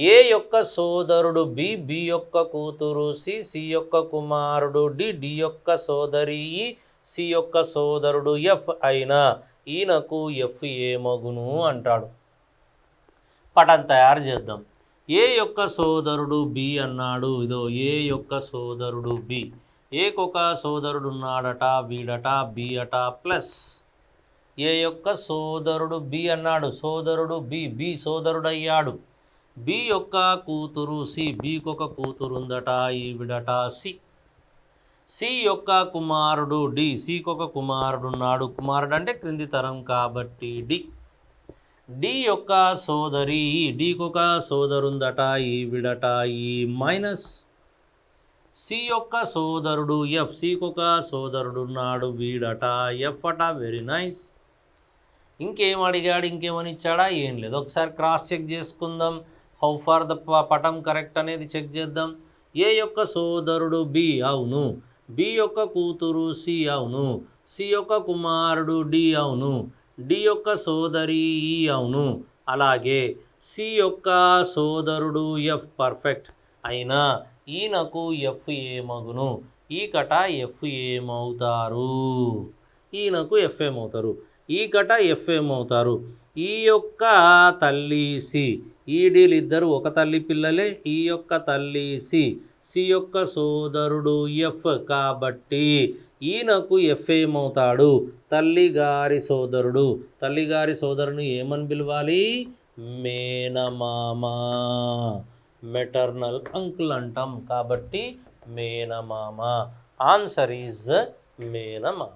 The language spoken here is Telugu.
ఏ యొక్క సోదరుడు బి, బి యొక్క కూతురు సి, సి యొక్క కుమారుడు డి, డి యొక్క సోదరి ఈ, సి యొక్క సోదరుడు ఎఫ్ అయినా ఈయనకు ఎఫ్ ఏమగును అంటాడు. పటం తయారు చేద్దాం. ఏ యొక్క సోదరుడు బి అన్నాడు. ఇదో ఏ యొక్క సోదరుడు బి, ఏకొక సోదరుడు ఉన్నాడట, వీడట, బి అట ప్లస్ ఏ యొక్క సోదరుడు బి అన్నాడు, సోదరుడు బి, బి సోదరుడు అయ్యాడు. బి యొక్క కూతురు సి, బికి ఒక కూతురు ఉందట, ఈవిడట సి. సి యొక్క కుమారుడు డి, సికి ఒక కుమారుడు ఉన్నాడు, కుమారుడు అంటే క్రింది తరం కాబట్టి డి. డి యొక్క సోదరి డికి ఒక సోదరుందట, ఈవిడట ఈ మైనస్. సి యొక్క సోదరుడు ఎఫ్, సికి ఒక సోదరుడు ఉన్నాడు, వీడట ఎఫ్ అట. Very nice. ఇంకేం అడిగాడు, ఇంకేమని ఇచ్చాడా, ఏం లేదు. ఒకసారి క్రాస్ చెక్ చేసుకుందాం. హౌ ఫార్ ద పటం కరెక్ట్ అనేది చెక్ చేద్దాం. ఏ యొక్క సోదరుడు బి అవును, బి యొక్క కూతురు సి అవును, సి యొక్క కుమారుడు డి అవును, డి యొక్క సోదరి ఈ అవును, అలాగే సి యొక్క సోదరుడు ఎఫ్ పర్ఫెక్ట్ అయినా ఈయనకు ఎఫ్ ఏమగును, ఈ కట ఎఫ్ ఏమవుతారు, ఈయనకు ఎఫ్ ఏమవుతారు, ఈ కట ఎఫ్ ఏమవుతారు. ఈ యొక్క తల్లి సి, ఈ డీలు ఇద్దరు ఒక తల్లి పిల్లలే, ఈ యొక్క తల్లి సి, సి యొక్క సోదరుడు ఎఫ్ కాబట్టి ఈయనకు ఎఫ్ ఏమవుతాడు, తల్లిగారి సోదరుడు. తల్లిగారి సోదరుని ఏమని పిలవాలి, మేనమామ, మెటర్నల్ అంకుల్ అంటాం కాబట్టి మేనమామ. ఆన్సర్ ఈజ్ మేనమామ.